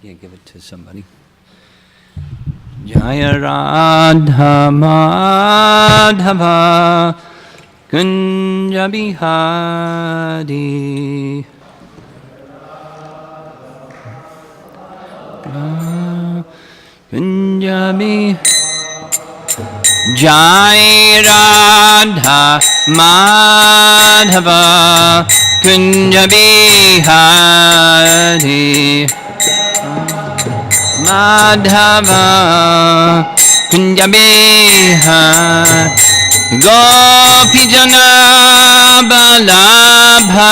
Yeah, give it to somebody. Jaya Radha Madhava Kunja Bihari Kunja Bihari Jai Radha Madhava Kunja Bihari Madhava Kunja Bihari Gopijana Balabha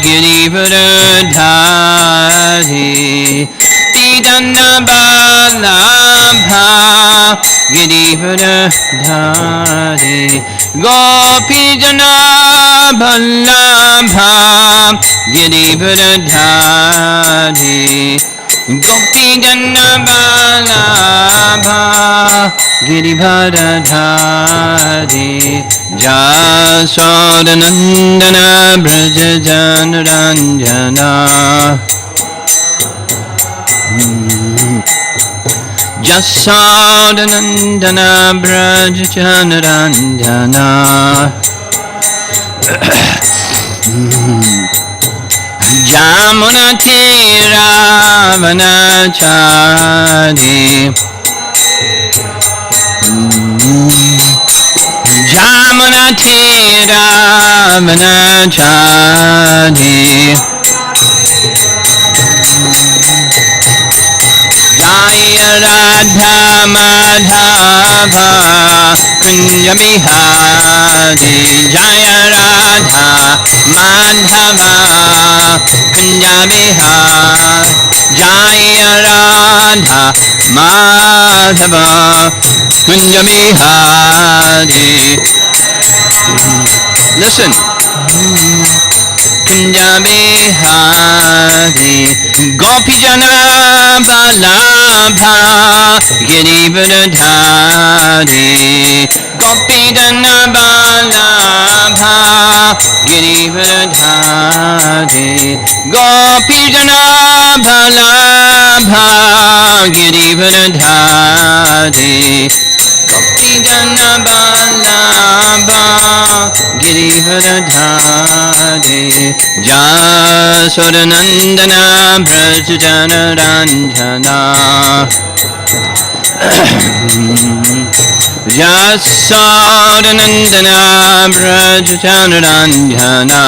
Girivardhari Pidana Balabha Girivardhari Gopijana Balabha Girivardhari Gopijana Balabha Girivardhari Jasodanandana Brajajanranjana Jasodanandana Brajajanranjana Jamuna Tira Vanachari Jamuna Tira Vanachari Jaya Radha Madhava Kunja Bihari Jaya Radha Madhava Kunja Bihari Jaya Radha Madhava Kunja Bihari Listen Kunja Bihari Gopijana Balabha Girivardhari Gopijana Balabha Girivardhari Gopijana Balabha Girivardhari Gopijana Balabha Girivardhari Jasodanandana Brajajanranjana Jasodanandana Brajajanranjana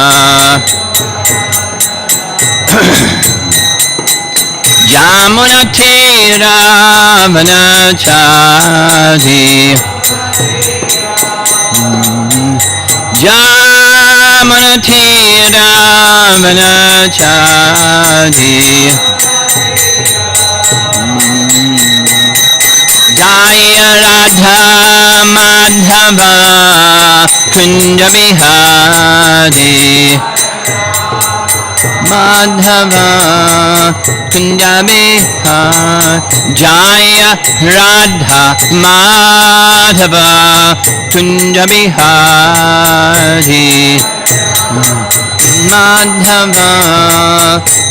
Jamuna Tira Vanachari Jamuna Tira Vanachari Jaya Radha Madhava Kunja Bihari Madhava Kunja Bihari Jaya Radha Madhava Kunja Bihari Madhava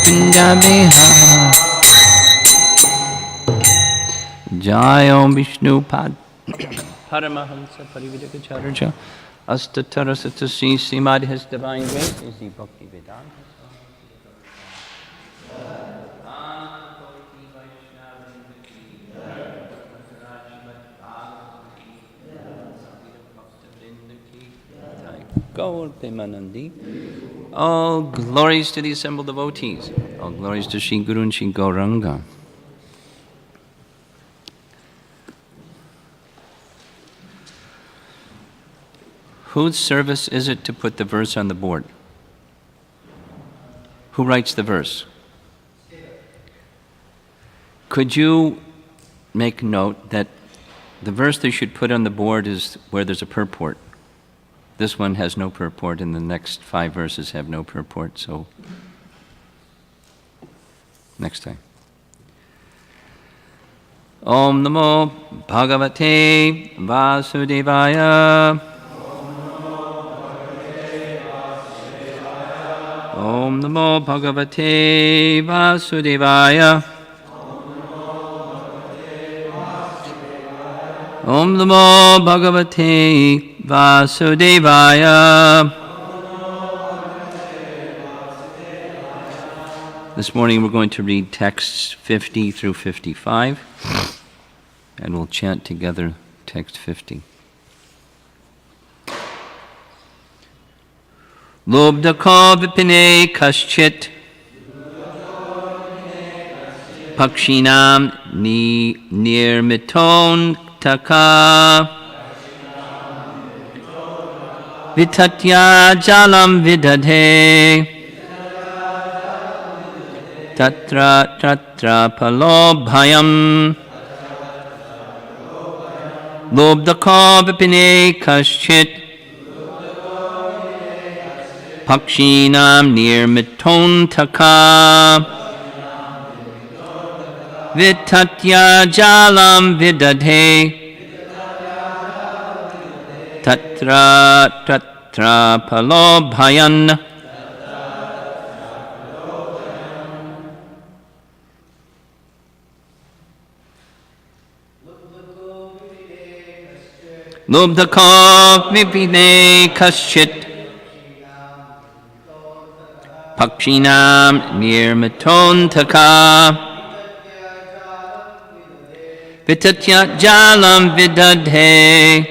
Kunja Bihari Jai Om Vishnu Pad Paramahamsa Parividakacharya Astatara Satasi Srimad His Divine Grace is the Bhakti Vedanta. Gaur Premanandi. All glories to the assembled devotees. All glories to Shri Guru and Shri Gauranga. Whose service is it to put the verse on the board? Who writes the verse? Could you make note that the verse they should put on the board is where there's a purport? This one has no purport, and the next 5 verses have no purport, so next time. Om Namo Bhagavate Vasudevaya. Om Namo Bhagavate Vasudevaya. Om Namo Bhagavate Vasudevaya. This morning we're going to read texts 50 through 55, and we'll chant together text 50. Lobdaka vipine kaschit pakshinam nirmiton taka vitatya jalam vidadhe tatra tatra palobhayam lobdaka vipine kaschit pakshinam nirmiton taka vitatya jalam vidadhe tatra tatra palobhayan lobdaka vipine kaschit pakshinam nirmiton taka vitatya jalam vidadhe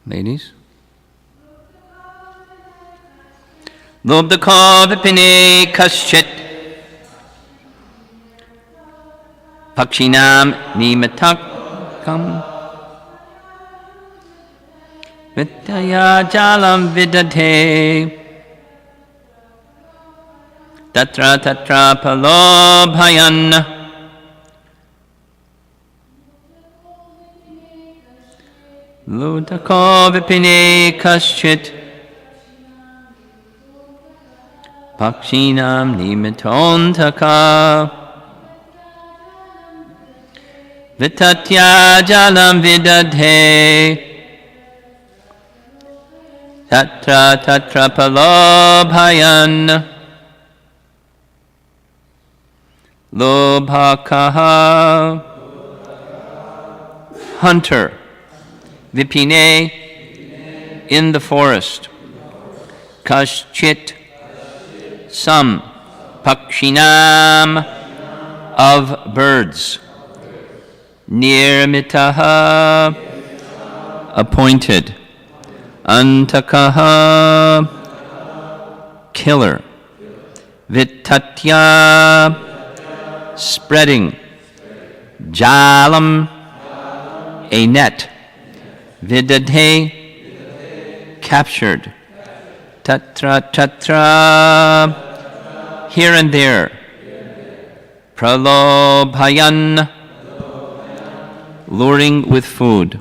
Ladies. Lobdaka vipine kaschit pakshinam nimatakam vittaya jalam vidadhe tatra tatra palobhayan lobdaka vipine kaschit pakshinam nimiton taka vitatya jalam vidadhe tatra tatra palobhayan lobhakaha hunter vipine in the forest kaschit some pakshinam of birds nirmitaha appointed antakaha killer vitatya spreading jalam a net vidadhe captured tatra tatra here and there pralobhayan luring with food.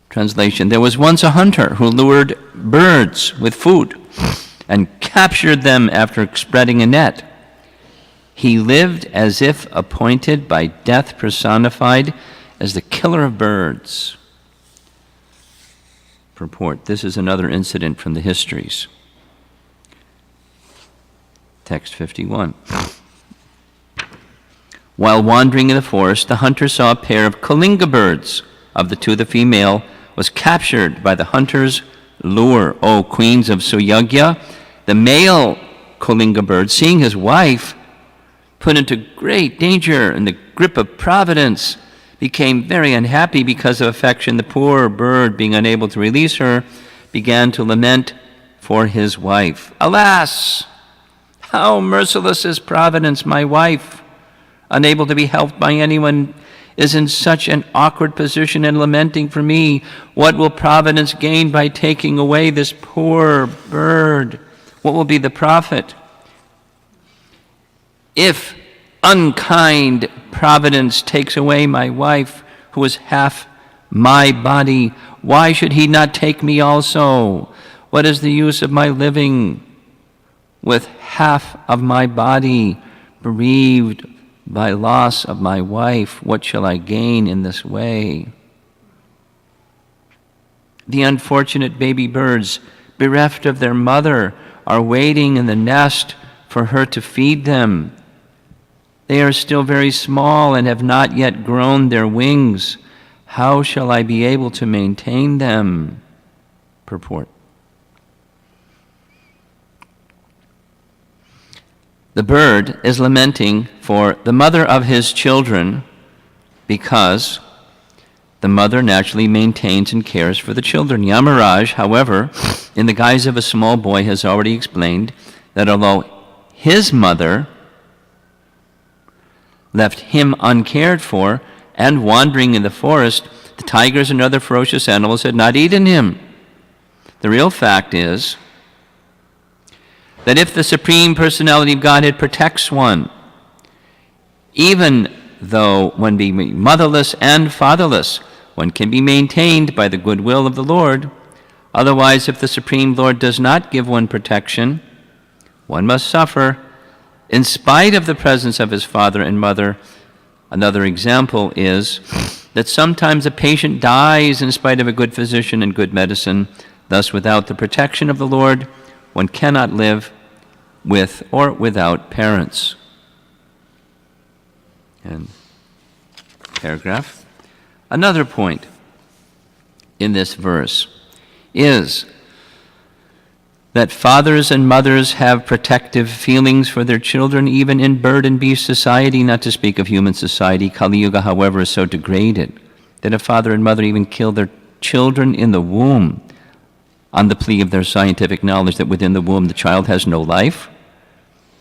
Translation: there was once a hunter who lured birds with food and captured them after spreading a net. He lived as if appointed by death personified as the killer of birds. Purport: this is another incident from the histories. Text 51. While wandering in the forest, the hunter saw a pair of Kalinga birds. Of the two, the female was captured by the hunter's lure. O queens of Suyagya, the male Kalinga bird, seeing his wife put into great danger in the grip of providence, became very unhappy because of affection. The poor bird, being unable to release her, began to lament for his wife. Alas! How merciless is Providence! My wife, unable to be helped by anyone, is in such an awkward position and lamenting for me. What will Providence gain by taking away this poor bird? What will be the profit? If unkind Providence takes away my wife, who is half my body, why should he not take me also? What is the use of my living with half of my body bereaved by loss of my wife? What shall I gain in this way? The unfortunate baby birds, bereft of their mother, are waiting in the nest for her to feed them. They are still very small and have not yet grown their wings. How shall I be able to maintain them? Purport. The bird is lamenting for the mother of his children because the mother naturally maintains and cares for the children. Yamaraj, however, in the guise of a small boy, has already explained that although his mother left him uncared for and wandering in the forest, the tigers and other ferocious animals had not eaten him. The real fact is that if the Supreme Personality of Godhead protects one, even though one be motherless and fatherless, one can be maintained by the goodwill of the Lord. Otherwise, if the Supreme Lord does not give one protection, one must suffer in spite of the presence of his father and mother. Another example is that sometimes a patient dies in spite of a good physician and good medicine. Thus, without the protection of the Lord, one cannot live with or without parents. And paragraph. Another point in this verse is that fathers and mothers have protective feelings for their children even in bird and beast society, not to speak of human society. Kali Yuga, however, is so degraded that a father and mother even kill their children in the womb on the plea of their scientific knowledge that within the womb the child has no life.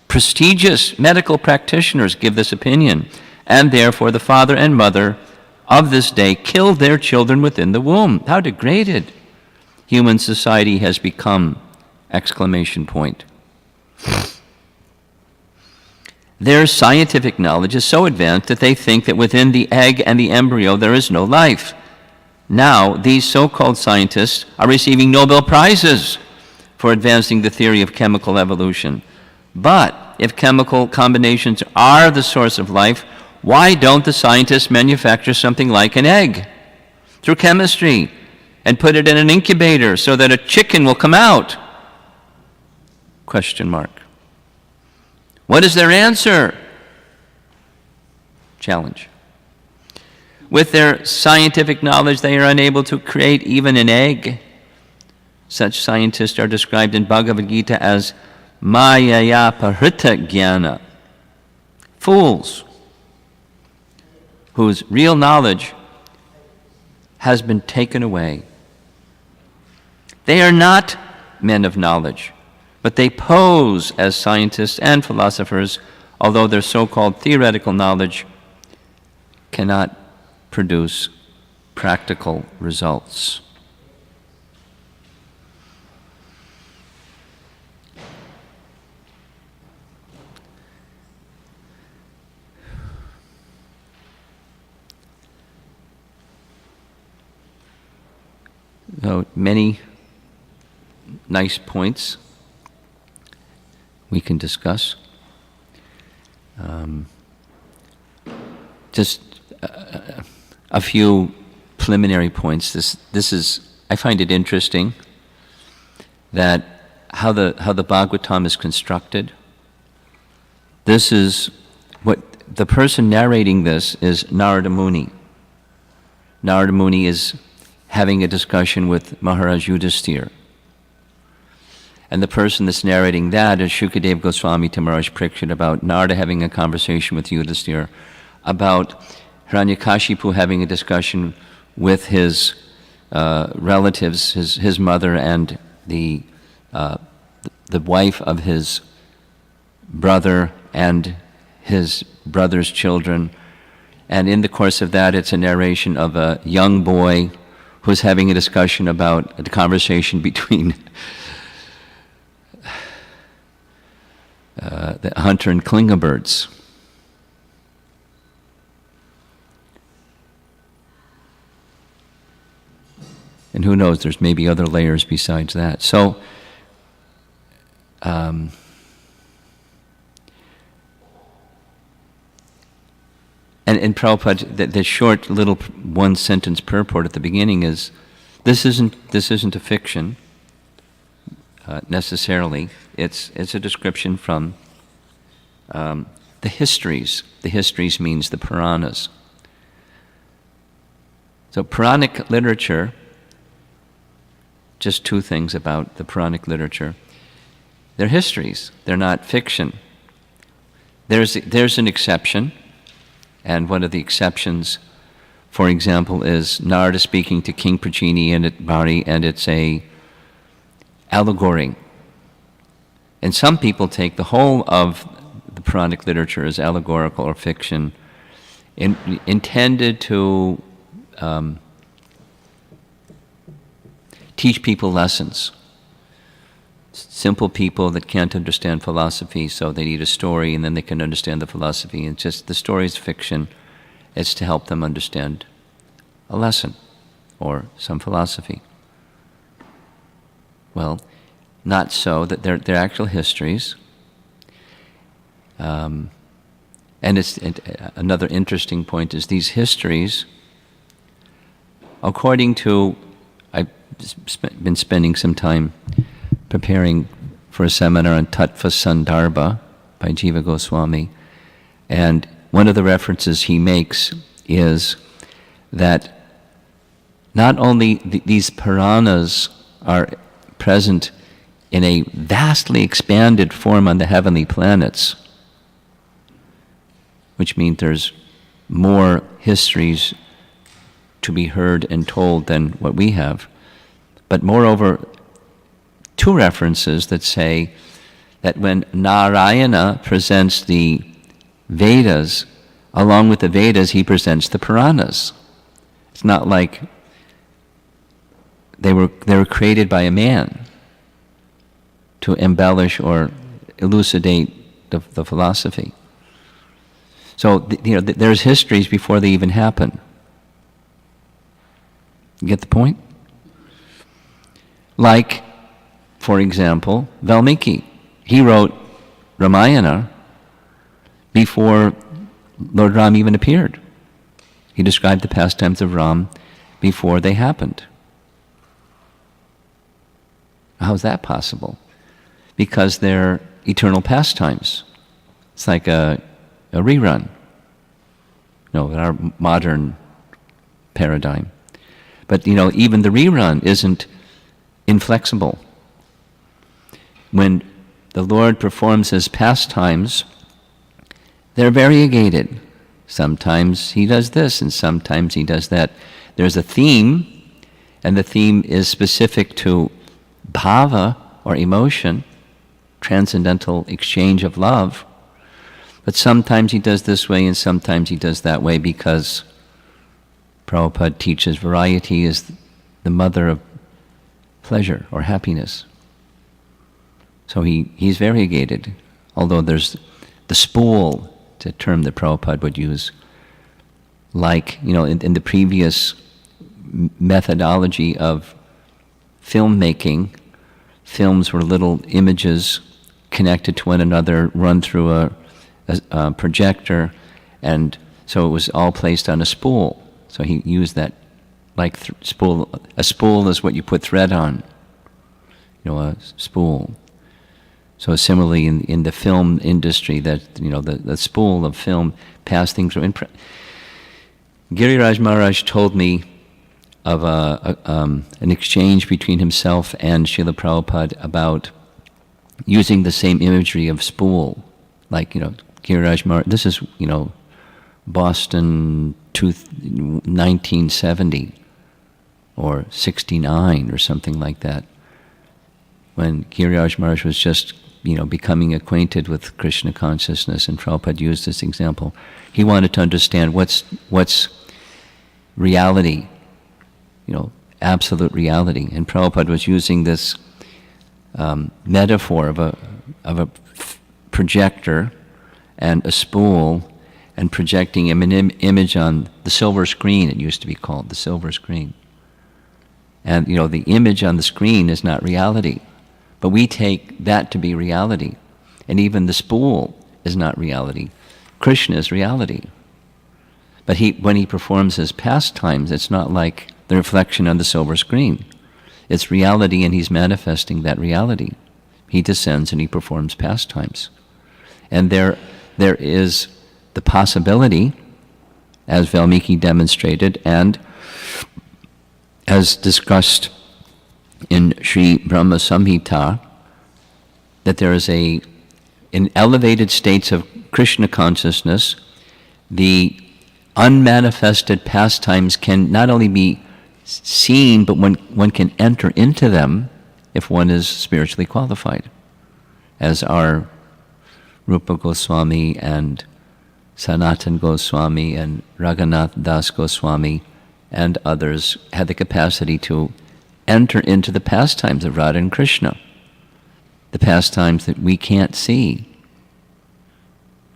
Prestigious medical practitioners give this opinion, and therefore the father and mother of this day kill their children within the womb. How degraded human society has become! Exclamation point. Their scientific knowledge is so advanced that they think that within the egg and the embryo there is no life. Now, these so-called scientists are receiving Nobel Prizes for advancing the theory of chemical evolution. But if chemical combinations are the source of life, why don't the scientists manufacture something like an egg through chemistry and put it in an incubator so that a chicken will come out? Question mark. What is their answer? Challenge. With their scientific knowledge, they are unable to create even an egg. Such scientists are described in Bhagavad Gita as Mayaya Parita Jnana, fools whose real knowledge has been taken away. They are not men of knowledge, but they pose as scientists and philosophers, although their so-called theoretical knowledge cannot produce practical results. So many nice points we can discuss. Just a few preliminary points. This is, I find it interesting that how the Bhagwatam is constructed. This is what the person narrating this is Narada Muni. Narada Muni is having a discussion with Maharaj Yudhisthira. And the person that's narrating that is Shukadeva Goswami to Maharaj Parikshit about Narada having a conversation with Yudhisthira, about Hiranyakashipu having a discussion with his relatives, his mother and the the wife of his brother and his brother's children. And in the course of that, it's a narration of a young boy who's having a discussion about the conversation between the hunter and klingabirds. And who knows, there's maybe other layers besides that. So, and Prabhupada, the short little one-sentence purport at the beginning is, this isn't a fiction necessarily. It's a description from the histories. The histories means the Puranas. So Puranic literature, just two things about the Puranic literature. They're histories. They're not fiction. There's an exception. And one of the exceptions, for example, is Narada speaking to King Prachini and it's a allegory. And some people take the whole of the Puranic literature as allegorical or fiction, intended to teach people lessons. Simple people that can't understand philosophy, so they need a story and then they can understand the philosophy. It's just the story is fiction. It's to help them understand a lesson or some philosophy. Well, not so, that they're actual histories. And another interesting point is these histories, according to, I've been spending some time preparing for a seminar on Tattva Sandarbha by Jiva Goswami, and one of the references he makes is that not only these Puranas are present in a vastly expanded form on the heavenly planets, which means there's more histories to be heard and told than what we have, but moreover, two references that say that when Narayana presents the Vedas, along with the Vedas, he presents the Puranas. It's not like they were created by a man to embellish or elucidate the philosophy. So there's histories before they even happen. You get the point? Like, for example, Valmiki. He wrote Ramayana before Lord Ram even appeared. He described the pastimes of Ram before they happened. How is that possible? Because they're eternal pastimes. It's like a rerun, in our modern paradigm. But even the rerun isn't inflexible. When the Lord performs his pastimes, they're variegated. Sometimes he does this and sometimes he does that. There's a theme, and the theme is specific to bhava or emotion, transcendental exchange of love. But sometimes he does this way and sometimes he does that way, because Prabhupada teaches variety is the mother of pleasure or happiness. So he's variegated, although there's the spool, it's a term that Prabhupada would use, like, in the previous methodology of filmmaking, films were little images connected to one another, run through a projector, and so it was all placed on a spool. So he used that, like spool. A spool is what you put thread on, a spool. So similarly in the film industry, that the spool of film passed things through. Giriraj Maharaj told me of an exchange between himself and Srila Prabhupada about using the same imagery of spool. Like, Giriraj Maharaj, this is, Boston 1970 or 69 or something like that. when Giriraj Maharaj was just, becoming acquainted with Krishna consciousness, and Prabhupada used this example. He wanted to understand what's reality, absolute reality. And Prabhupada was using this metaphor of a projector and a spool, and projecting an image on the silver screen. It used to be called the silver screen. And the image on the screen is not reality, but we take that to be reality. And even the spool is not reality. Krishna is reality. But when he performs his pastimes, it's not like the reflection on the silver screen. It's reality, and he's manifesting that reality. He descends and he performs pastimes. And there is the possibility, as Valmiki demonstrated, and as discussed in Sri Brahma Samhita, that there is in elevated states of Krishna consciousness, the unmanifested pastimes can not only be seen, but one can enter into them if one is spiritually qualified, as our Rupa Goswami and Sanatan Goswami and Raghunath Das Goswami and others had the capacity to enter into the pastimes of Radha and Krishna, the pastimes that we can't see.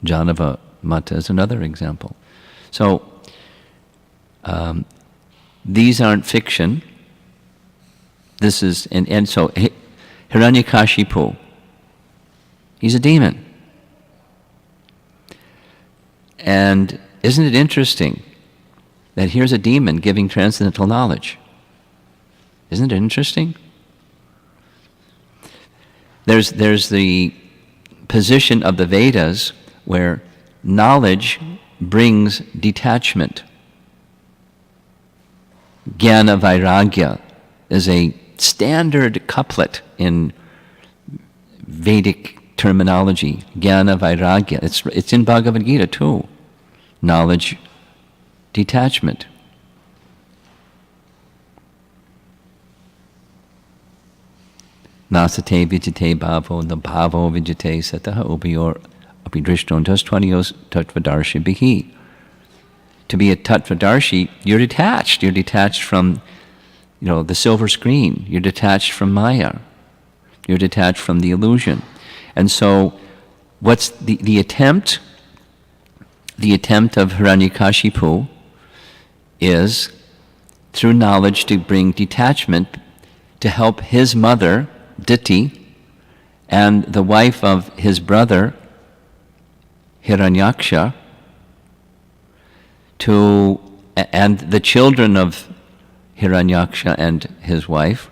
Janava Mata is another example. So, these aren't fiction. This is, and so Hiranyakashipu, he's a demon. And isn't it interesting that here's a demon giving transcendental knowledge? Isn't it interesting? There's the position of the Vedas where knowledge brings detachment. Jnana Vairagya is a standard couplet in Vedic terminology. Jnana Vairagya. It's in Bhagavad Gita too. Knowledge, detachment. Nasate vijate bhavo, na bhavo vijate sataha upayor apidrishdontas tvanios tattvadarshi bihi. To be a tattvadarshi, you're detached. You're detached from, the silver screen. You're detached from Maya. You're detached from the illusion. And so, what's the attempt? The attempt of Hiranyakashipu is, through knowledge, to bring detachment, to help his mother, Diti, and the wife of his brother, Hiranyaksha, and the children of Hiranyaksha and his wife,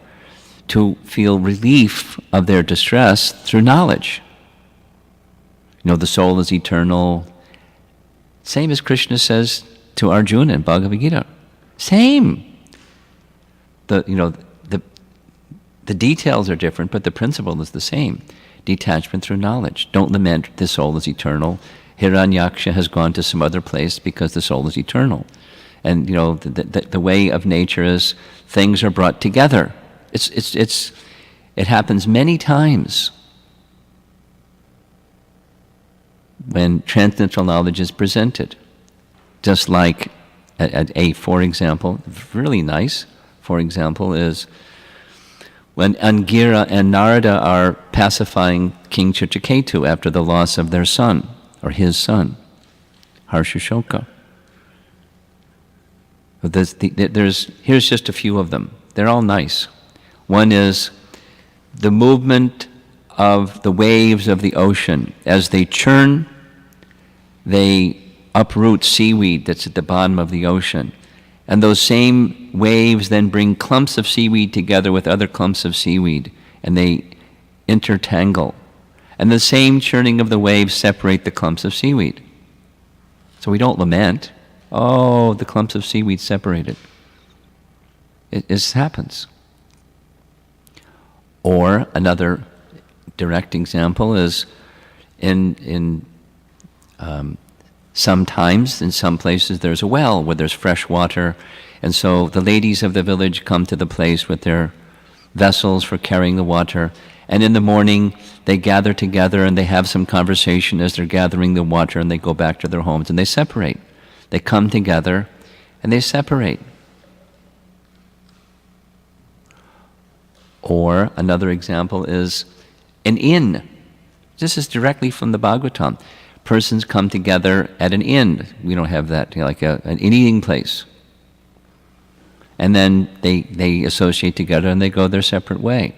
to feel relief of their distress through knowledge. The soul is eternal. Same as Krishna says to Arjuna in Bhagavad Gita. Same. The details are different, but the principle is the same. Detachment through knowledge. Don't lament, the soul is eternal. Hiranyaksha has gone to some other place because the soul is eternal. And the way of nature is things are brought together. It happens many times when transcendental knowledge is presented. Just like for example, really nice, for example, is when Angira and Narada are pacifying King Chitraketu after the loss of their son, or his son, Harshashoka. Here's just a few of them. They're all nice. One is the movement of the waves of the ocean. As they churn, they uproot seaweed that's at the bottom of the ocean. And those same waves then bring clumps of seaweed together with other clumps of seaweed, and they intertangle. And the same churning of the waves separate the clumps of seaweed. So we don't lament, oh, the clumps of seaweed separated. It happens. Or another direct example is sometimes in some places there's a well where there's fresh water, and so the ladies of the village come to the place with their vessels for carrying the water, And in the morning, they gather together and they have some conversation as they're gathering the water, and they go back to their homes and they separate. They come together and they separate. Or another example is an inn. This is directly from the Bhagwatam. Persons come together at an inn. We don't have that, like an eating place. And then they associate together and they go their separate way.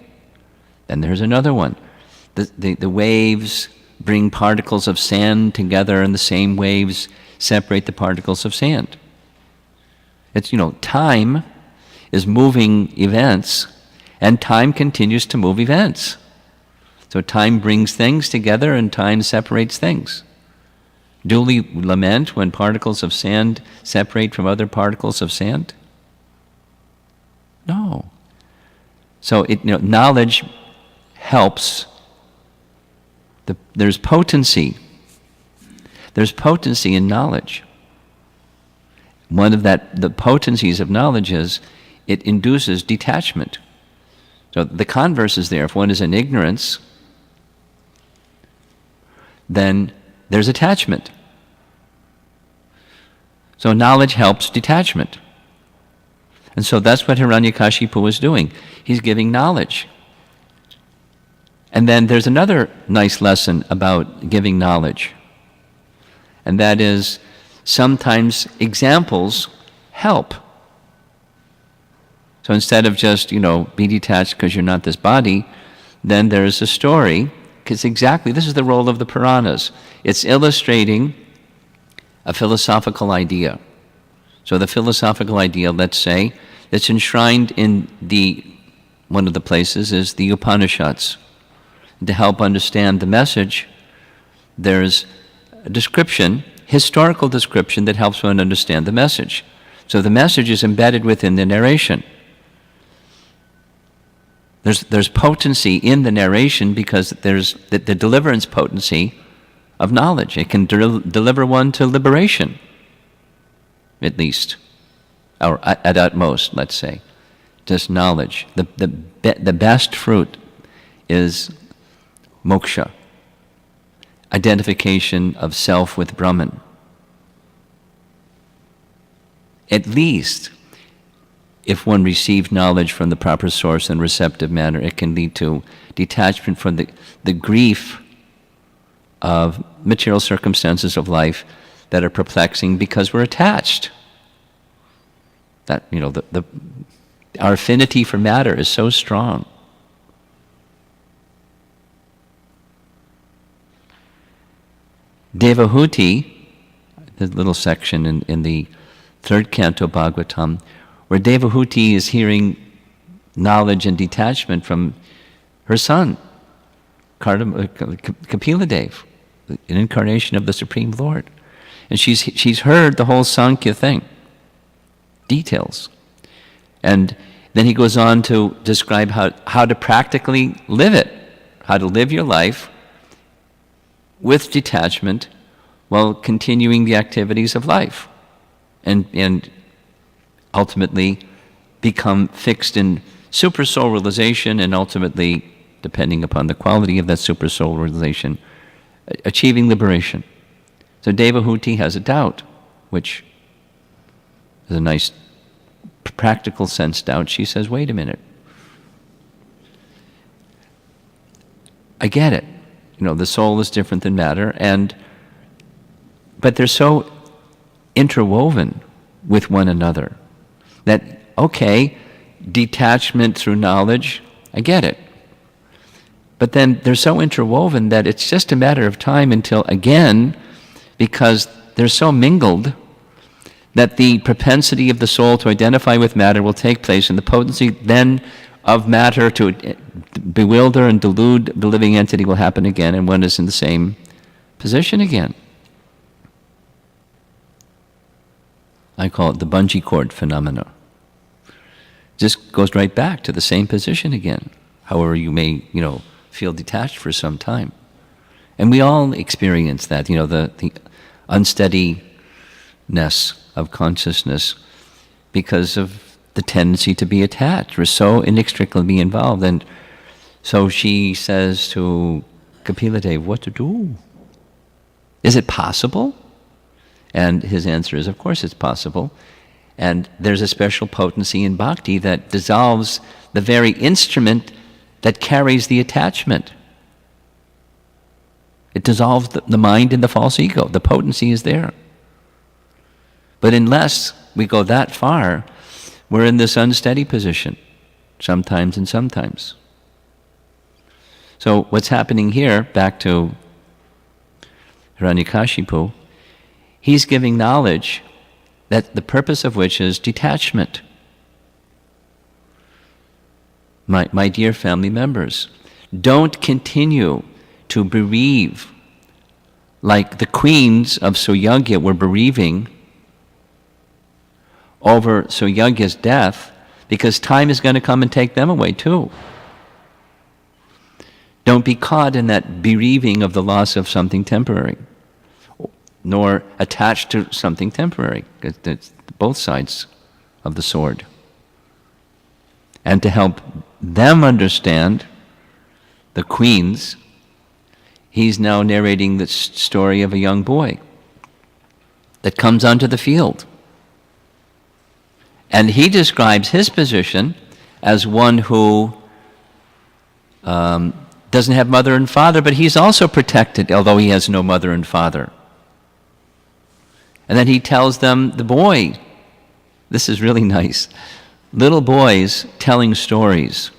Then there's another one. The waves bring particles of sand together, and the same waves separate the particles of sand. It's, time is moving events, and time continues to move events. So time brings things together, and time separates things. Do we lament when particles of sand separate from other particles of sand? No. So knowledge helps. There's potency. There's potency in knowledge. One of the potencies of knowledge is it induces detachment. So the converse is there. If one is in ignorance, then there's attachment. So knowledge helps detachment. And so that's what Hiranyakashipu is doing. He's giving knowledge. And then there's another nice lesson about giving knowledge. And that is, sometimes examples help. So instead of just, be detached because you're not this body, then there's a story, because this is the role of the Puranas. It's illustrating a philosophical idea. So the philosophical idea, let's say, that's enshrined in one of the places is the Upanishads. To help understand the message, there's a description, historical description, that helps one understand the message. So the message is embedded within the narration. There's potency in the narration because there's the deliverance potency of knowledge. It can deliver one to liberation, at least, or at utmost, let's say. Just knowledge. The best fruit is moksha, identification of self with Brahman. At least, if one receives knowledge from the proper source in receptive manner, it can lead to detachment from the grief of material circumstances of life that are perplexing because we're attached. That, our affinity for matter is so strong. Devahuti, the little section in the third canto Bhagwatam, where Devahuti is hearing knowledge and detachment from her son, Kapila Dev, an incarnation of the Supreme Lord. And she's heard the whole Sankhya thing, details. And then he goes on to describe how to practically live it, how to live your life with detachment while continuing the activities of life, and ultimately become fixed in super soul realization, and ultimately, depending upon the quality of that super soul realization, achieving liberation. So Devahuti has a doubt, which is a nice practical sense doubt. She says, wait a minute. I get it. The soul is different than matter, but they're so interwoven with one another that, okay, detachment through knowledge, I get it. But then they're so interwoven that it's just a matter of time until, again, because they're so mingled, that the propensity of the soul to identify with matter will take place, and the potency then of matter to bewilder and delude the living entity will happen again, and one is in the same position again. I call it the bungee cord phenomena. Just goes right back to the same position again, however you may, feel detached for some time. And we all experience that, the unsteadiness of consciousness because of the tendency to be attached. We're so inextricably involved. And So she says to Kapila, what to do? Is it possible? And his answer is, of course it's possible. And there's a special potency in bhakti that dissolves the very instrument that carries the attachment. It dissolves the mind and the false ego. The potency is there. But unless we go that far, we're in this unsteady position, sometimes and sometimes. So what's happening here, back to Hiranyakashipu, he's giving knowledge that the purpose of which is detachment. My dear family members, don't continue to bereave like the queens of Suyagya were bereaving over Suyagya's death, because time is going to come and take them away too. Don't be caught in that bereaving of the loss of something temporary, nor attached to something temporary. It's both sides of the sword. And to help them understand, the queens, he's now narrating the story of a young boy that comes onto the field. And he describes his position as one who doesn't have mother and father, but he's also protected, although he has no mother and father. And then he tells them, the boy, this is really nice, little boys telling stories.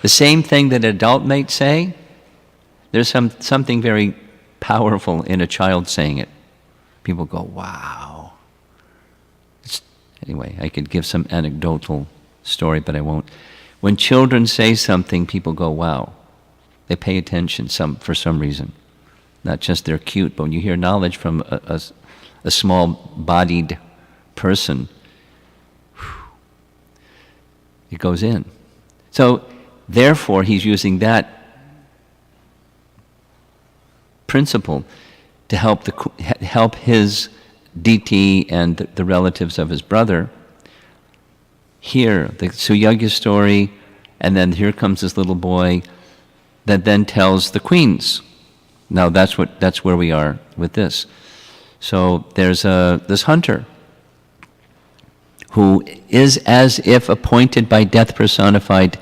The same thing that an adult might say, there's something very powerful in a child saying it. People go, wow. Anyway, I could give some anecdotal story, but I won't. When children say something, people go, wow. They pay attention for some reason. Not just they're cute, but when you hear knowledge from a small-bodied person, it goes in. So, therefore, he's using that principle to help his DT and the relatives of his brother hear the Suyagya story, and then here comes this little boy that then tells the queens. Now that's where we are with this. So there's this hunter who is as if appointed by death personified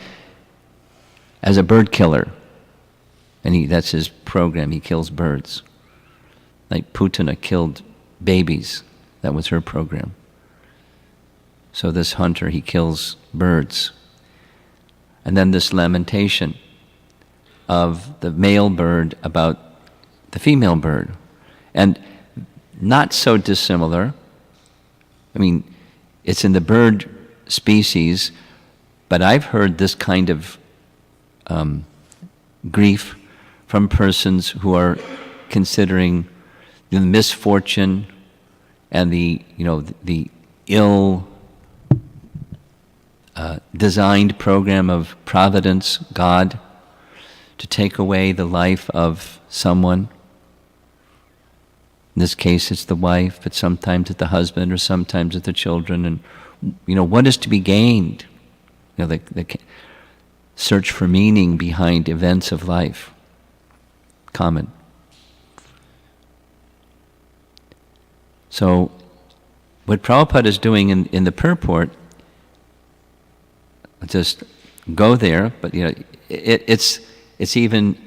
as a bird killer. And that's his program, he kills birds. Like Putana killed babies, that was her program. So this hunter, he kills birds. And then this lamentation of the male bird about the female bird. And not so dissimilar. I mean, it's in the bird species, but I've heard this kind of grief from persons who are considering the misfortune and the ill designed program of providence, God, to take away the life of someone. In this case, it's the wife, but sometimes it's the husband, or sometimes it's the children. And what is to be gained? The search for meaning behind events of life. Common. So, what Prabhupada is doing in the purport, just go there, but it's even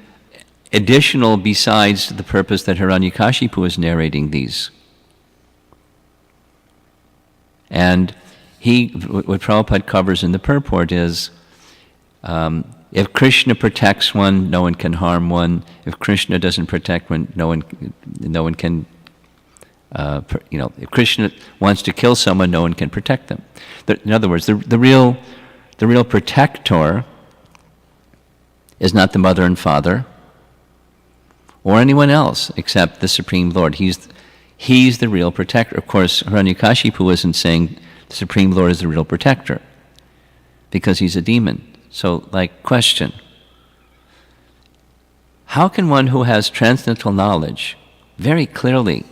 additional besides the purpose that Hiranyakashipu is narrating these. And what Prabhupada covers in the purport is, if Krishna protects one, no one can harm one. If Krishna doesn't protect one, no one can. If Krishna wants to kill someone, no one can protect them. In other words, the real protector is not the mother and father, or anyone else except the Supreme Lord. He's the real protector. Of course, Hiranyakashipu isn't saying the Supreme Lord is the real protector, because he's a demon. So, question. How can one who has transcendental knowledge, very clearly,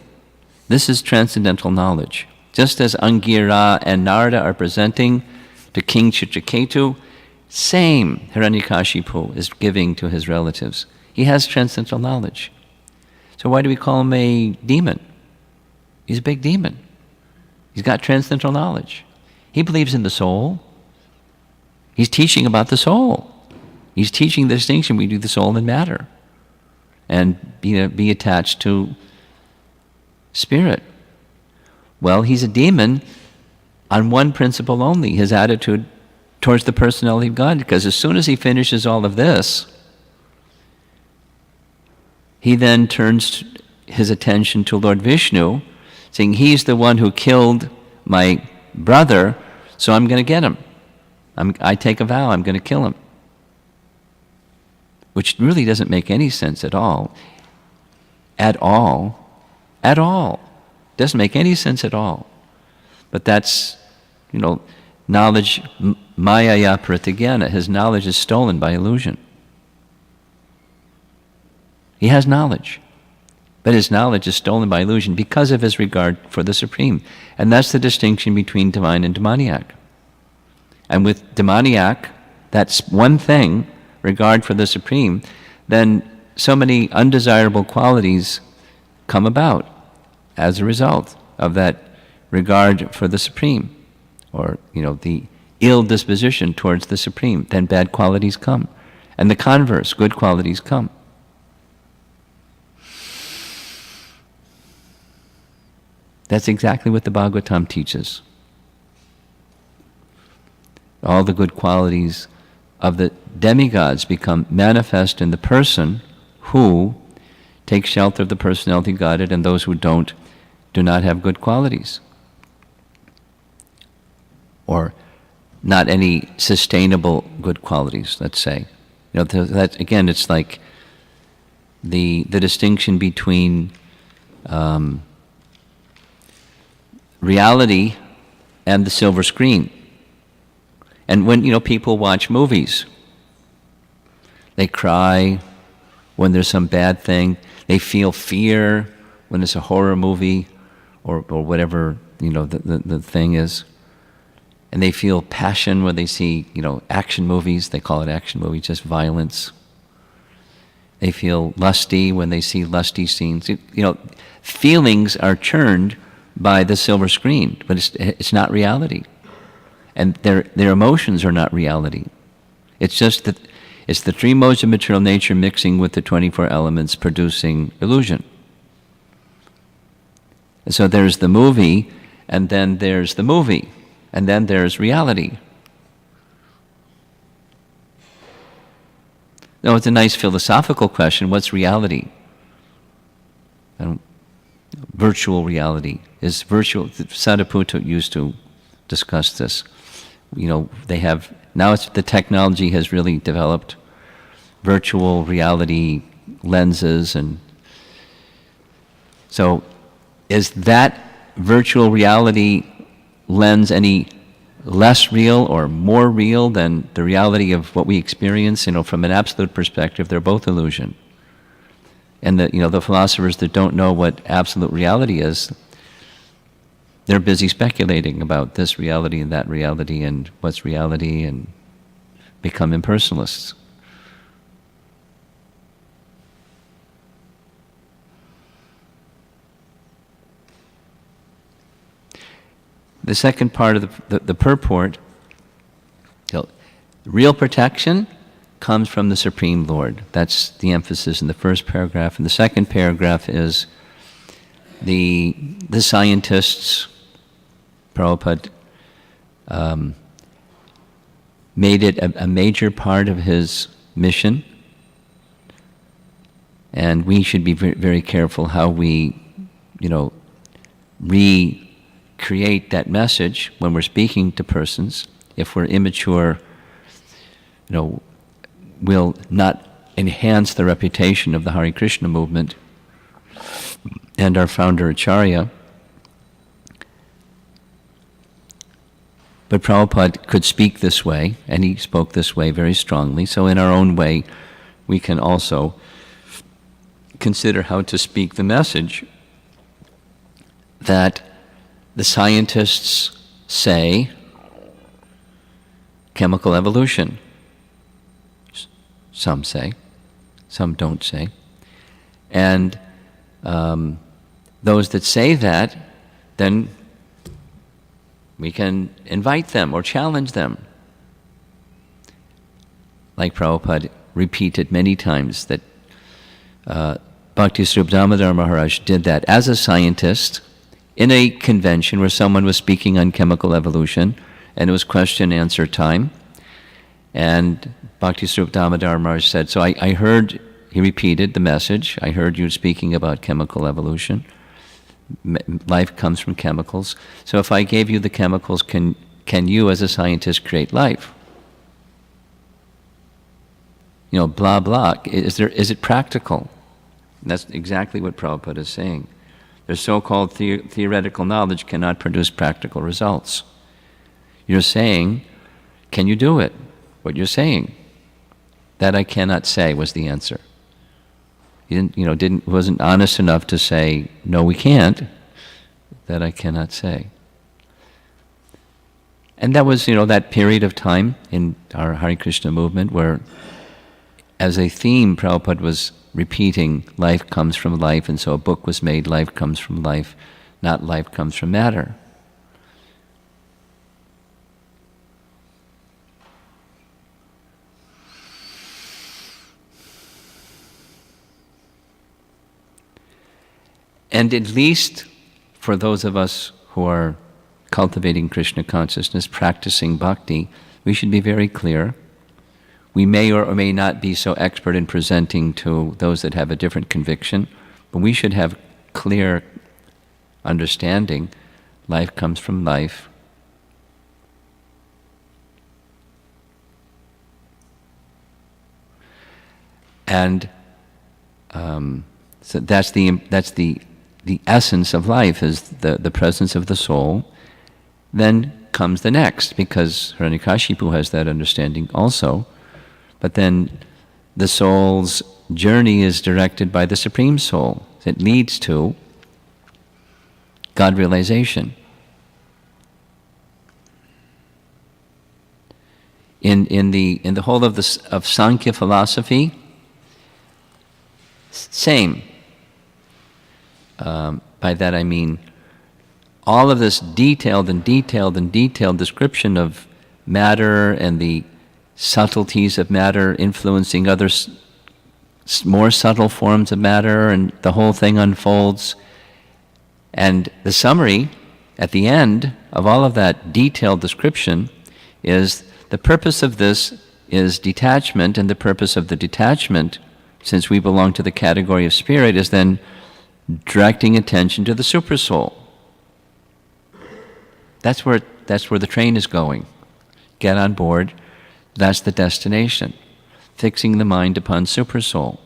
this is transcendental knowledge, just as Angira and Narada are presenting to King Chitraketu, same Hiranyakashipu is giving to his relatives. He has transcendental knowledge. So why do we call him a demon? He's a big demon. He's got transcendental knowledge. He believes in the soul. He's teaching about the soul. He's teaching the distinction between the soul and matter, and be attached to spirit. Well, he's a demon on one principle only, his attitude towards the personality of God, because as soon as he finishes all of this, he then turns his attention to Lord Vishnu, saying, he's the one who killed my brother, so I'm going to get him. I take a vow, I'm going to kill him. Which really doesn't make any sense at all. At all. At all. Doesn't make any sense at all. But that's, knowledge, mayaya pratyajnana. His knowledge is stolen by illusion. He has knowledge, but his knowledge is stolen by illusion because of his regard for the Supreme. And that's the distinction between divine and demoniac. And with demoniac, that's one thing, regard for the Supreme, then so many undesirable qualities come about as a result of that regard for the Supreme, or, the ill disposition towards the Supreme. Then bad qualities come. And the converse, good qualities come. That's exactly what the Bhagwatam teaches. All the good qualities of the demigods become manifest in the person who takes shelter of the personality of Godhead, and those who don't do not have good qualities, or not any sustainable good qualities, let's say. That, again, it's like the distinction between reality and the silver screen. And when, people watch movies, they cry when there's some bad thing. They feel fear when it's a horror movie or whatever, the thing is. And they feel passion when they see, action movies. They call it action movies, just violence. They feel lusty when they see lusty scenes. Feelings are churned by the silver screen, but it's not reality. And their emotions are not reality. It's just that it's the three modes of material nature mixing with the 24 elements, producing illusion. And so there's the movie, and then there's the movie, and then there's reality. No, it's a nice philosophical question. What's reality? Virtual reality is virtual. Sadhaputta used to discuss this. They have, now the technology has really developed virtual reality lenses, and so is that virtual reality lens any less real or more real than the reality of what we experience? From an absolute perspective, they're both illusion. And the philosophers that don't know what absolute reality is, they're busy speculating about this reality and that reality and what's reality, and become impersonalists. The second part of the purport, real protection comes from the Supreme Lord. That's the emphasis in the first paragraph. And the second paragraph is the scientists, Prabhupada made it a major part of his mission, and we should be very, very careful how we, recreate that message when we're speaking to persons. If we're immature, will not enhance the reputation of the Hare Krishna movement and our founder Acharya. But Prabhupada could speak this way, and he spoke this way very strongly. So in our own way, we can also consider how to speak the message that the scientists say chemical evolution. some say. Some don't say. And those that say that, then we can invite them or challenge them. Like Prabhupada repeated many times that Bhakti Swarup Damodar Maharaj did that as a scientist in a convention where someone was speaking on chemical evolution, and it was question and answer time. And Bhakti Swarup Damodar Maharaj said, so I heard, he repeated the message, I heard you speaking about chemical evolution. Life comes from chemicals. So if I gave you the chemicals, can you as a scientist create life? You know, blah, blah. Is it practical? And that's exactly what Prabhupada is saying. Their so-called theoretical knowledge cannot produce practical results. You're saying, can you do it? What you're saying. That I cannot say was the answer. He wasn't honest enough to say, no, we can't. That I cannot say. And that was, that period of time in our Hare Krishna movement where, as a theme, Prabhupada was repeating, life comes from life, and so a book was made, life comes from life, not life comes from matter. And at least for those of us who are cultivating Krishna consciousness, practicing bhakti, we should be very clear. We may or may not be so expert in presenting to those that have a different conviction, but we should have clear understanding. Life comes from life. And so that's the essence of life, is the presence of the soul. Then comes the next, because Hiranyakashipu has that understanding also. But then the soul's journey is directed by the Supreme Soul. It leads to God realization. In the whole of Sankhya philosophy, same. By that I mean all of this detailed description of matter and the subtleties of matter influencing other more subtle forms of matter, and the whole thing unfolds. And the summary at the end of all of that detailed description is the purpose of this is detachment, and the purpose of the detachment, since we belong to the category of spirit, is then directing attention to the supersoul. That's where the train is going. Get on board. That's the destination. Fixing the mind upon supersoul.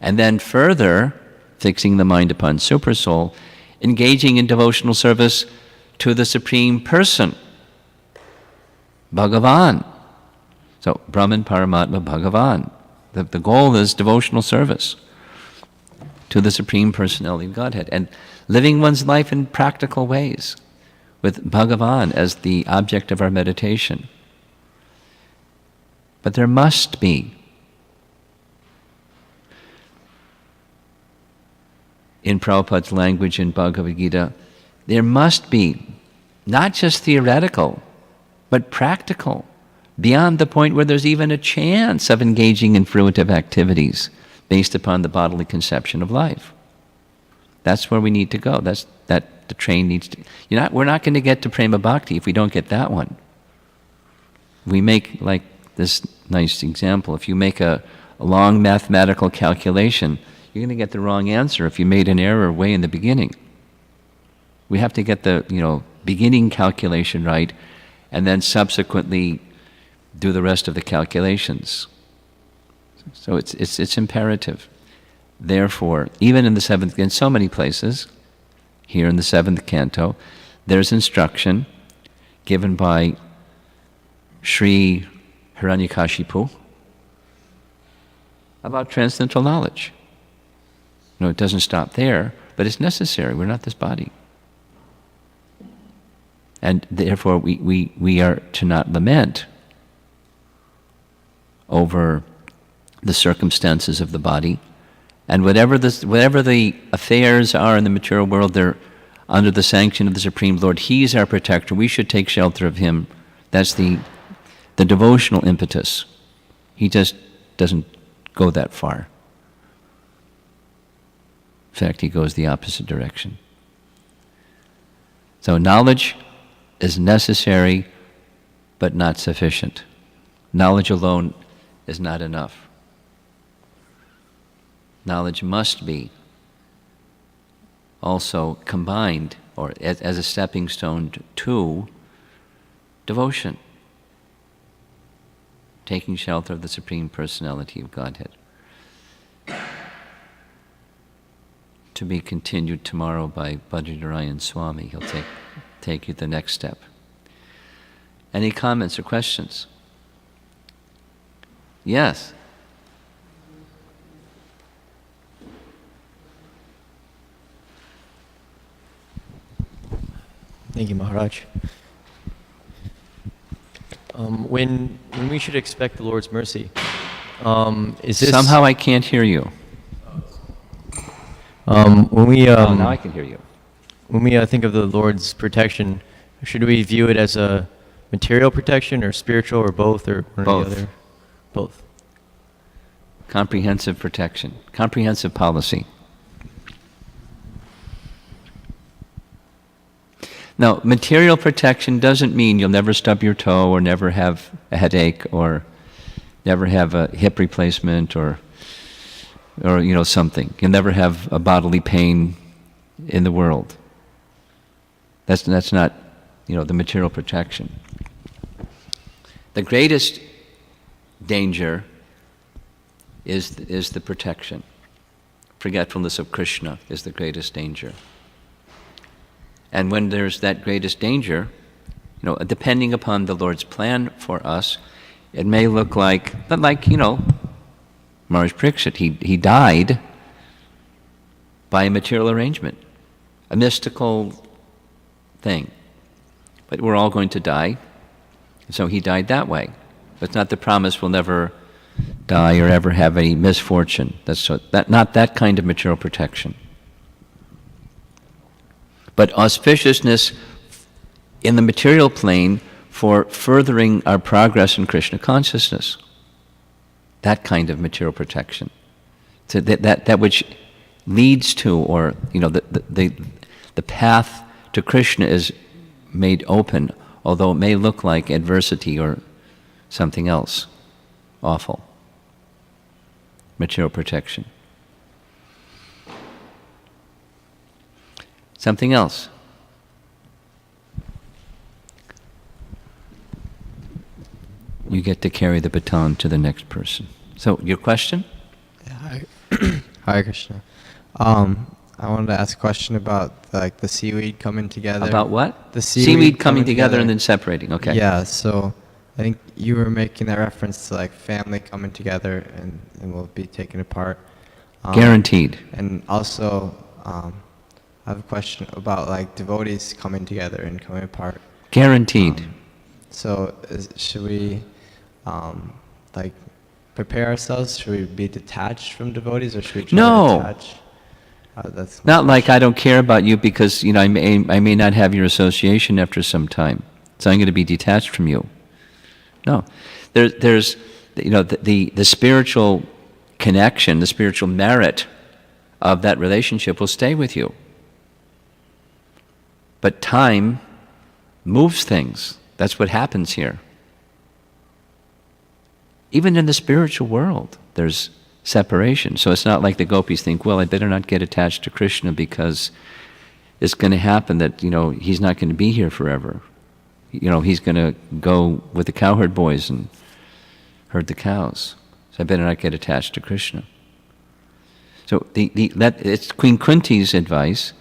And then further, fixing the mind upon supersoul, engaging in devotional service to the Supreme Person, Bhagavan. So, Brahman, Paramatma, Bhagavan. The goal is devotional service to the Supreme Personality of Godhead, and living one's life in practical ways, with Bhagavan as the object of our meditation. But there must be, in Prabhupada's language in Bhagavad Gita, there must be not just theoretical, but practical, beyond the point where there's even a chance of engaging in fruitive activities based upon the bodily conception of life. That's where we need to go. The train needs to. We're not going to get to Prema Bhakti if we don't get that one. We make, like this nice example, if you make a long mathematical calculation, you're going to get the wrong answer if you made an error way in the beginning. We have to get the beginning calculation right, and then subsequently do the rest of the calculations. So it's imperative. Therefore, even in so many places, here in the 7th canto, there's instruction given by Sri Hiranyakashipu about transcendental knowledge. It doesn't stop there, but it's necessary. We're not this body. And therefore, we are to not lament over the circumstances of the body. And whatever the affairs are in the material world, they're under the sanction of the Supreme Lord. He's our protector. We should take shelter of him. That's the devotional impetus. He just doesn't go that far. In fact, he goes the opposite direction. So knowledge is necessary, but not sufficient. Knowledge alone is not enough. Knowledge must be also combined, or as a stepping stone to devotion, taking shelter of the Supreme Personality of Godhead. To be continued tomorrow by Bhagwatam Swami. He'll take you the next step. Any comments or questions? Yes. Thank you, Maharaj. When we should expect the Lord's mercy? Is this Somehow I can't hear you. When we Now I can hear you. when we think of the Lord's protection, should we view it as a material protection or spiritual or both or one or Both. the other? Both. Comprehensive protection, comprehensive policy. Now, material protection doesn't mean you'll never stub your toe or never have a headache or never have a hip replacement or something. You'll never have a bodily pain in the world. That's not, the material protection. The greatest danger is the protection. Forgetfulness of Krishna is the greatest danger. And when there's that greatest danger, depending upon the Lord's plan for us, it may look like Maharaj Pariksit, he died by a material arrangement, a mystical thing. But we're all going to die, so he died that way. But it's not the promise we'll never die or ever have any misfortune. Not that kind of material protection. But auspiciousness in the material plane for furthering our progress in Krishna consciousness. That kind of material protection. So that which leads to, or the path to Krishna is made open, although it may look like adversity or something else awful. Material protection. Something else. You get to carry the baton to the next person. So, your question? Yeah, Hare Krishna. I wanted to ask a question about the seaweed coming together. About what? The seaweed coming together and then separating. Okay. Yeah, so I think you were making that reference to family coming together and will be taken apart. Guaranteed. And also, I have a question about devotees coming together and coming apart. Guaranteed. So should we prepare ourselves? Should we be detached from devotees, or should we try to detach? That's not like I don't care about you because I may not have your association after some time, so I'm going to be detached from you. No, there's the spiritual connection, the spiritual merit of that relationship will stay with you. But time moves things. That's what happens here. Even in the spiritual world, there's separation. So it's not like the gopis think, well, I better not get attached to Krishna because it's going to happen that, he's not going to be here forever. He's going to go with the cowherd boys and herd the cows. So I better not get attached to Krishna. So it's Queen Kunti's advice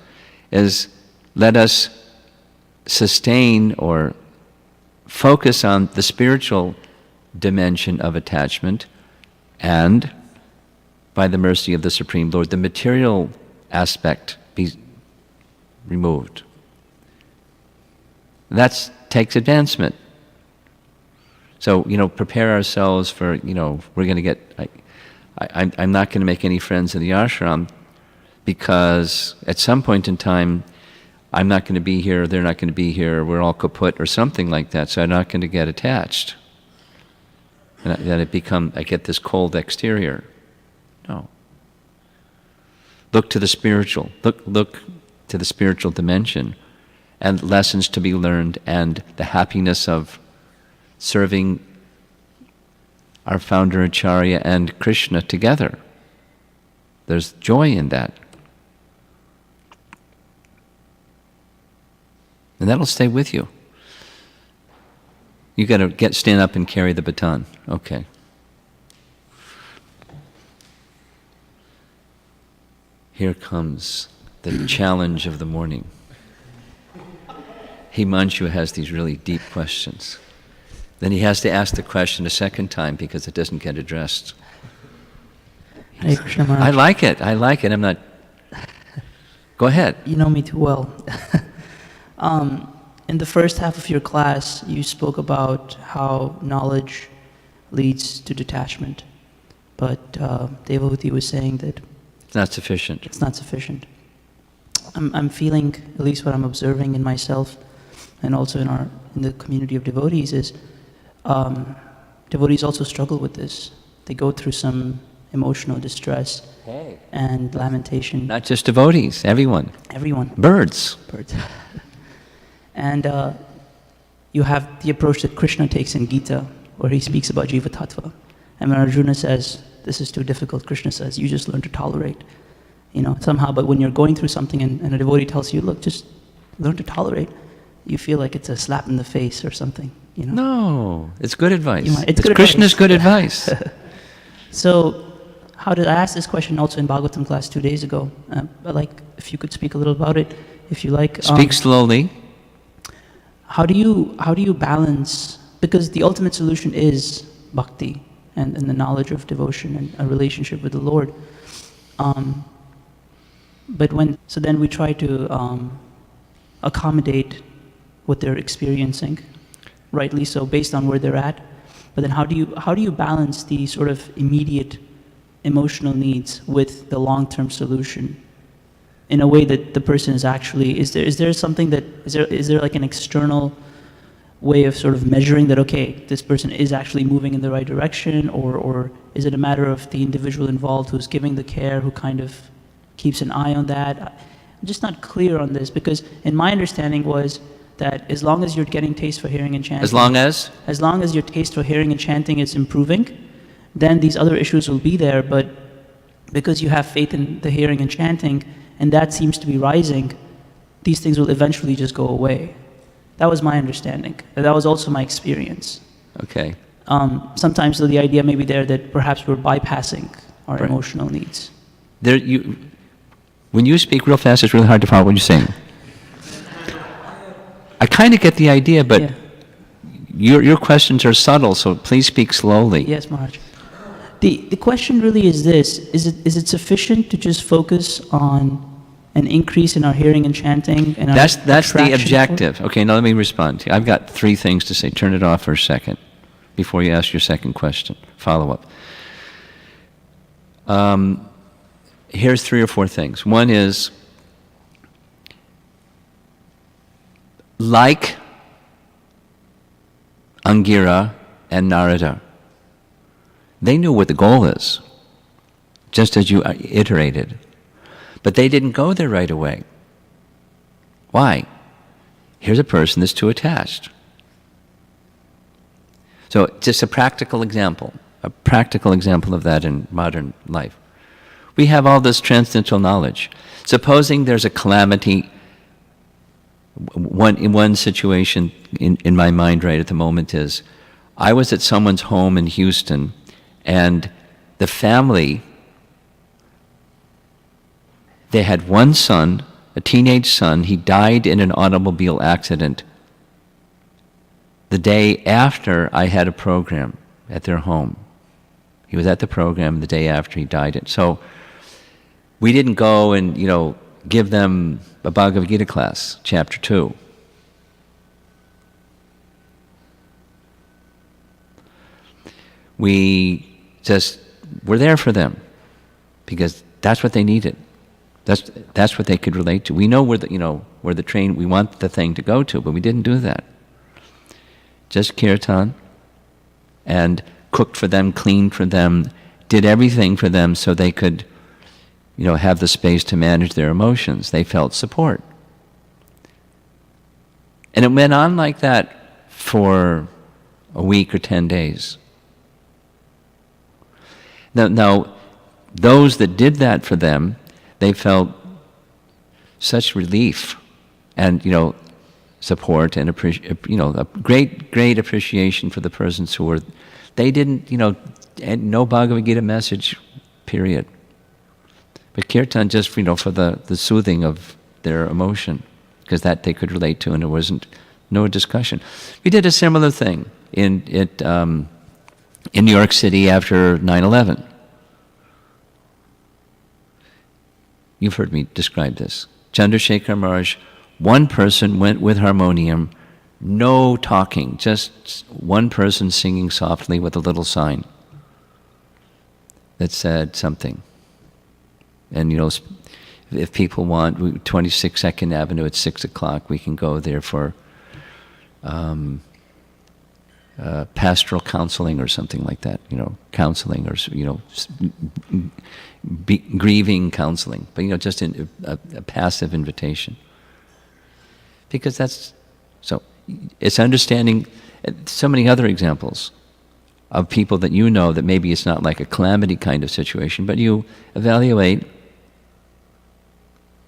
is let us sustain or focus on the spiritual dimension of attachment, and by the mercy of the Supreme Lord, the material aspect be removed. That takes advancement. So, prepare ourselves for, we're going to get I'm not going to make any friends in the ashram because at some point in time, I'm not going to be here, they're not going to be here, we're all kaput or something like that, so I'm not going to get attached. And that I get this cold exterior. No. Look to the spiritual. Look to the spiritual dimension and lessons to be learned and the happiness of serving our founder Acharya and Krishna together. There's joy in that. And that'll stay with you. You got to stand up and carry the baton. Okay. Here comes the challenge of the morning. Himanshu has these really deep questions. Then he has to ask the question a second time because it doesn't get addressed. Hare Krishna Maharaj. I like it. I'm not... Go ahead. You know me too well. In the first half of your class, you spoke about how knowledge leads to detachment. But Devahuti was saying that It's not sufficient. it's not sufficient. I'm feeling, at least what I'm observing in myself and also in the community of devotees, is devotees also struggle with this. They go through some emotional distress and lamentation. Not just devotees, everyone. Everyone. Birds. And you have the approach that Krishna takes in Gita, where he speaks about Jiva Tattva. And when Arjuna says, this is too difficult, Krishna says, you just learn to tolerate. Somehow, but when you're going through something and a devotee tells you, look, just learn to tolerate, you feel like it's a slap in the face or something, No, it's good advice. It's good Krishna's advice. good advice. So, I asked this question also in Bhagwatam class 2 days ago. If you could speak a little about it, if you like. Speak slowly. How do you balance, because the ultimate solution is bhakti and the knowledge of devotion and a relationship with the Lord. So then we try to accommodate what they're experiencing, rightly so, based on where they're at. But then how do you balance the sort of immediate emotional needs with the long-term solution in a way that the person is actually, is there like an external way of sort of measuring that, okay, this person is actually moving in the right direction, or is it a matter of the individual involved who's giving the care, who kind of keeps an eye on that? I'm just not clear on this, because in my understanding was that as long as you're getting taste for hearing and chanting, As long as your taste for hearing and chanting is improving, then these other issues will be there. But because you have faith in the hearing and chanting, and that seems to be rising, these things will eventually just go away. That was my understanding. That was also my experience. Okay. Sometimes the idea may be there that perhaps we're bypassing our Right. emotional needs. When you speak real fast, it's really hard to follow what you're saying. I kind of get the idea, but Yeah. your questions are subtle, so please speak slowly. Yes, Maharaj. The question really is this: is it sufficient to just focus on an increase in our hearing and chanting and our That's the attraction for it? objective. Okay, now let me respond. I've got 3 things to say. Turn it off for a second before you ask your second question. Follow up. Here's 3 or 4 things. One is, like Angira and Narada, they knew what the goal is, just as you iterated. But they didn't go there right away. Why? Here's a person that's too attached. So just a practical example of that in modern life. We have all this transcendental knowledge. Supposing there's a calamity, one situation in my mind right at the moment is, I was at someone's home in Houston, and the family, they had one son, a teenage son. He died in an automobile accident the day after I had a program at their home. He was at the program the day after he died. So we didn't go and, give them a Bhagavad Gita class, chapter 2. We just we're there for them because that's what they needed. That's what they could relate to. We know where the train, we want the thing to go to, but we didn't do that. Just kirtan, and cooked for them, cleaned for them, did everything for them so they could, have the space to manage their emotions. They felt support. And it went on like that for a week or 10 days. Now, those that did that for them, they felt such relief and, support and a great appreciation for the persons who were, they didn't, and no Bhagavad Gita message, period. But kirtan just, for the soothing of their emotion, because that they could relate to, and there wasn't no discussion. We did a similar thing in New York City after 9/11. You've heard me describe this. Chandrasekhar Maharaj, one person went with harmonium, no talking, just one person singing softly with a little sign that said something. And if people want, 26 2nd Avenue at 6 o'clock, we can go there for pastoral counseling or something like that, counseling or, grieving counseling, but, just a passive invitation. Because it's understanding so many other examples of people that that maybe it's not like a calamity kind of situation, but you evaluate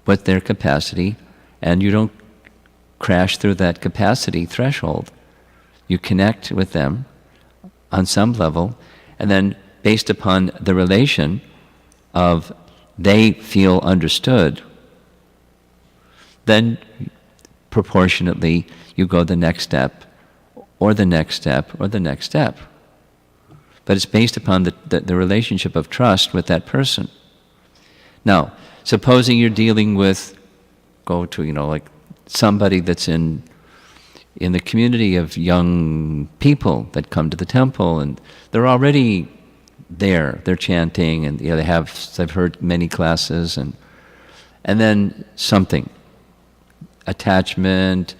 what's their capacity, and you don't crash through that capacity threshold. You connect with them on some level, and then based upon the relation of they feel understood, then proportionately you go the next step, or the next step, or the next step. But it's based upon the relationship of trust with that person. Now, supposing you're dealing with, like somebody that's in the community of young people that come to the temple, and they're already there, they're chanting, and I've heard many classes, and then something, attachment,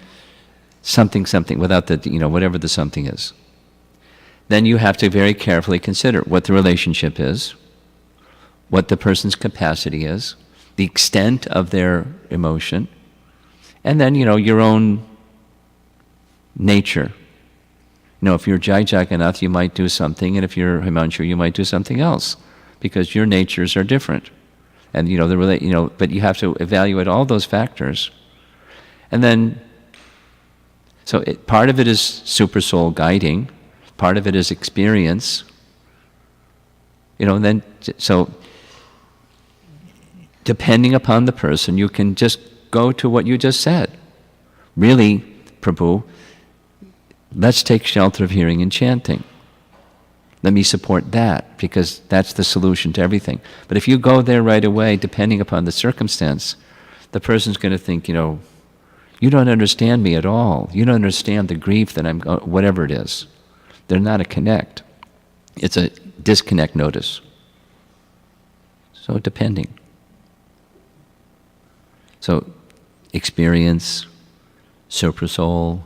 something, without whatever the something is. Then you have to very carefully consider what the relationship is, what the person's capacity is, the extent of their emotion, and then, your own nature. If you're Jai Jagannath, you might do something, and if you're Himanshu, you might do something else, because your natures are different. And, but you have to evaluate all those factors. And then, part of it is super soul guiding, part of it is experience, and then, depending upon the person, you can just go to what you just said. Really, Prabhu, let's take shelter of hearing and chanting. Let me support that, because that's the solution to everything. But if you go there right away, depending upon the circumstance, the person's going to think, you don't understand me at all. You don't understand the grief that whatever it is. They're not a connect. It's a disconnect notice. So depending. So experience, supra-soul,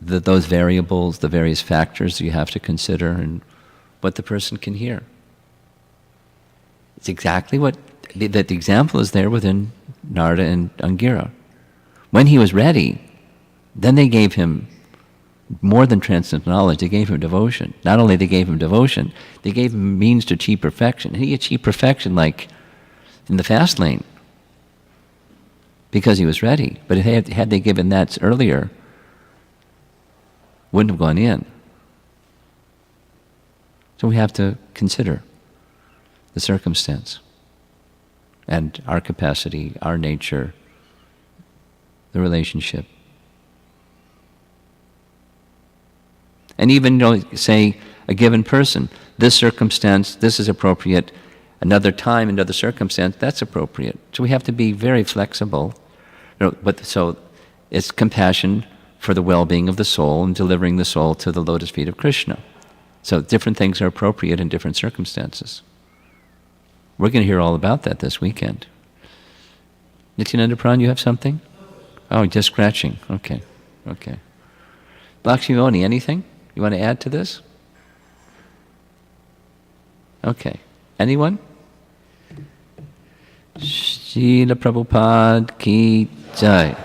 those variables, the various factors you have to consider, and what the person can hear. It's exactly what, the example is there within Narada and Angira. When he was ready, then they gave him more than transcendental knowledge, they gave him devotion. Not only they gave him devotion, they gave him means to achieve perfection. And he achieved perfection like in the fast lane, because he was ready. But had they given that earlier, wouldn't have gone in. So we have to consider the circumstance and our capacity, our nature, the relationship. And even, say, a given person, this circumstance, this is appropriate, another time, another circumstance, that's appropriate. So we have to be very flexible. So it's compassion for the well-being of the soul and delivering the soul to the lotus feet of Krishna. So different things are appropriate in different circumstances. We're going to hear all about that this weekend. Nityananda Pran, you have something? Oh, just scratching. Okay. Okay. Lakshmimoni, anything you want to add to this? Okay. Anyone? Srila Prabhupada ki jai.